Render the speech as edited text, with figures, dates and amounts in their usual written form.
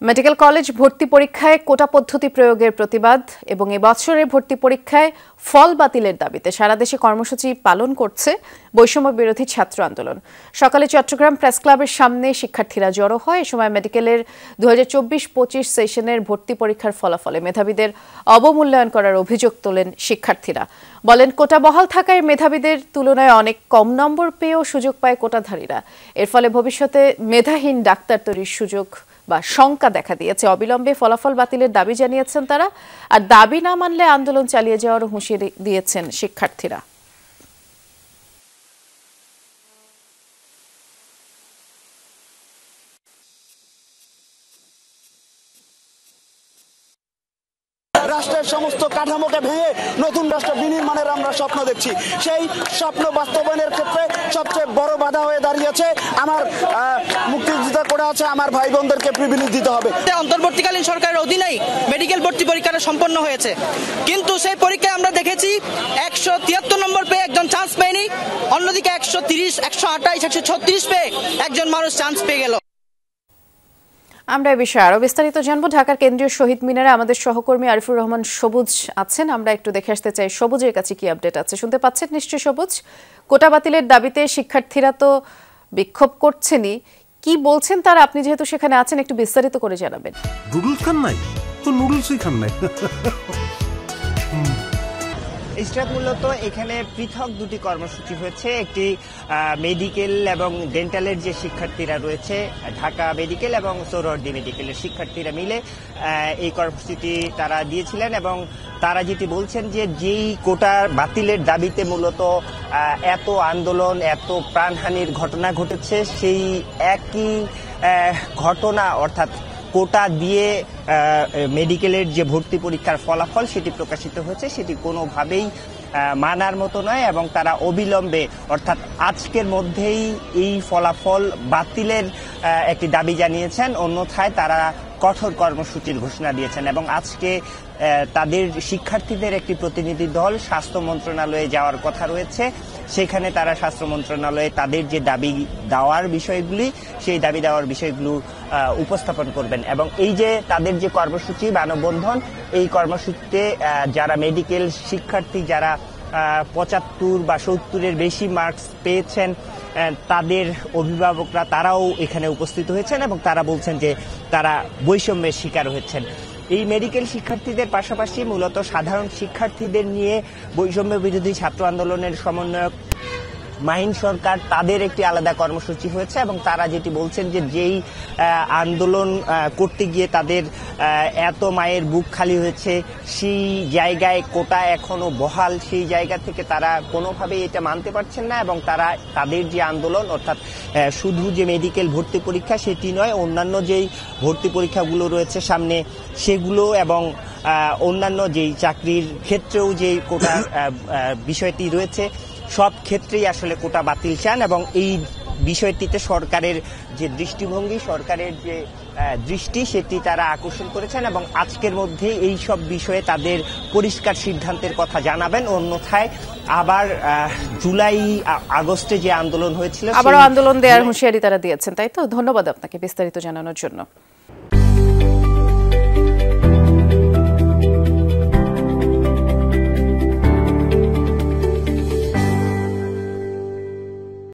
Medical college ভর্তি পরীক্ষায় কোটা পদ্ধতি প্রয়োগের প্রতিবাদ এবং এই বছরের ভর্তি পরীক্ষায় ফল বাতিলের দাবিতে সারা দেশে কর্মসূচি পালন করছে বৈষম্য বিরোধী ছাত্র আন্দোলন। সকালে চট্টগ্রাম প্রেস ক্লাবের সামনে শিক্ষার্থীরা জড়ো হয়। এ সময় মেডিকেলের 2024-25 সেশনের ভর্তি পরীক্ষার ফলাফলে মেধাবীদের অবমূল্যায়ন করার অভিযোগ তোলেন শিক্ষার্থীরা। বলেন, কোটা বহাল থাকায় মেধাবীদের তুলনায় অনেক কম নম্বর পেয়েও সুযোগ পায় কোটাধারীরা। এর ফলে ভবিষ্যতে মেধাহীন ডাক্তার তৈরির সুযোগ বা শঙ্কা দেখা দিয়েছে। অবিলম্বে ফলাফল বাতিলের দাবি জানিয়েছেন তারা, আর দাবি না মানলে আন্দোলন চালিয়ে যাওয়ার হুঁশিয়ারি দিয়েছেন শিক্ষার্থীরা। রাষ্ট্রের সমস্ত কাঠামোকে ভেঙে নতুন রাষ্ট্র বিনির্মাণের আমরা স্বপ্ন দেখছি। সেই স্বপ্ন বাস্তবায়নের ক্ষেত্রে সবচেয়ে বড় বাধা হয়ে দাঁড়িয়েছে আমার মুক্তিযুদ্ধ করে আছে আমার ভাই বোনদেরকে প্রিভিলেজ দিতে হবে। অন্তর্বর্তীকালীন সরকারের অধীনেই মেডিকেল ভর্তি পরীক্ষাটা সম্পন্ন হয়েছে, কিন্তু সেই পরীক্ষায় আমরা দেখেছি 173 নম্বর পেয়ে একজন চান্স পেয়নি, অন্যদিকে 130, 128, 136 পেয়ে একজন মানুষ চান্স পেয়ে গেল। আমরা এই বিষয়ে আরো বিস্তারিত জানবো। ঢাকার কেন্দ্রীয় শহীদ মিনারে আমাদের সহকর্মী আরিফুর রহমান সবুজ আছেন। আমরা একটু দেখে আসতে চাই সবুজের কাছে কি আপডেট আছে। শুনতে পাচ্ছেন নিশ্চয়ই সবুজ? কোটা বাতিলের দাবিতে শিক্ষার্থীরা তো বিক্ষোভ করছেনই, কি বলছেন তারা? আপনি যেহেতু সেখানে আছেন, একটু বিস্তারিত করে জানাবেন। নুডলস খান নাই তো নুডলসই খান নাই। ইসরাত, মূলত এখানে পৃথক দুটি কর্মসূচি হয়েছে। একটি মেডিকেল এবং ডেন্টালের যে শিক্ষার্থীরা রয়েছে, ঢাকা মেডিকেল এবং সোহরাওয়ার্দী মেডিকেলের শিক্ষার্থীরা মিলে এই কর্মসূচিটি তারা দিয়েছিলেন এবং তারা যেটি বলছেন যে যেই কোটা বাতিলের দাবিতে মূলত এত আন্দোলন, এত প্রাণহানির ঘটনা ঘটেছে, সেই একই ঘটনা অর্থাৎ কোটা দিয়ে মেডিকেলের যে ভর্তি পরীক্ষার ফলাফল সেটি প্রকাশিত হয়েছে, সেটি কোনোভাবেই মানার মতো নয় এবং তারা অবিলম্বে অর্থাৎ আজকের মধ্যেই এই ফলাফল বাতিলের একটি দাবি জানিয়েছেন। অন্যথায় তারা কঠোর কর্মসূচির ঘোষণা দিয়েছেন এবং আজকে তাদের শিক্ষার্থীদের একটি প্রতিনিধি দল স্বাস্থ্য মন্ত্রণালয়ে যাওয়ার কথা রয়েছে। সেখানে তারা স্বাস্থ্য মন্ত্রণালয়ে তাদের যে দাবি দেওয়ার বিষয়গুলি, সেই দাবি দেওয়ার বিষয়গুলো উপস্থাপন করবেন এবং এই যে তাদের যে কর্মসূচি মানববন্ধন, এই কর্মসূচিতে যারা মেডিকেল শিক্ষার্থী, যারা 75 বা 70-এর বেশি মার্কস পেয়েছেন, তাদের অভিভাবকরা তারাও এখানে উপস্থিত হয়েছেন এবং তারা বলছেন যে তারা বৈষম্যের শিকার হয়েছেন। এই মেডিকেল শিক্ষার্থীদের পাশাপাশি মূলত সাধারণ শিক্ষার্থীদের নিয়ে বৈষম্য বিরোধী ছাত্র আন্দোলনের সমন্বয়ক মাহিন সরকার, তাদের একটি আলাদা কর্মসূচি হয়েছে এবং তারা যেটি বলছেন যে যেই আন্দোলন করতে গিয়ে তাদের এত মায়ের বুক খালি হয়েছে, সেই জায়গায় কোটা এখনো বহাল, সেই জায়গা থেকে তারা কোনোভাবেই এটা মানতে পারছেন না এবং তারা তাদের যে আন্দোলন অর্থাৎ শুধু যে মেডিকেল ভর্তি পরীক্ষা সেটি নয়, অন্যান্য যেই ভর্তি পরীক্ষাগুলো রয়েছে সামনে সেগুলো এবং অন্যান্য যেই চাকরির ক্ষেত্রেও যে কোটা বিষয়টি রয়েছে, সব ক্ষেত্রেই আসলে কোটা বাতিল চান এবং এই বিষয়টিতে সরকারের যে দৃষ্টিভঙ্গি, সরকারের যে দৃষ্টি, সেটি তারা আকর্ষণ করেছেন এবং আজকের মধ্যে এই সব বিষয়ে তাদের পরিষ্কার সিদ্ধান্তের কথা জানাবেন। অন্যথায় আবার জুলাই আগস্টে যে আন্দোলন হয়েছিল, আবারও আন্দোলন দেওয়ার হুঁশিয়ারি তারা দিয়েছেন, তাই তো? ধন্যবাদ আপনাকে বিস্তারিত জানানোর জন্য।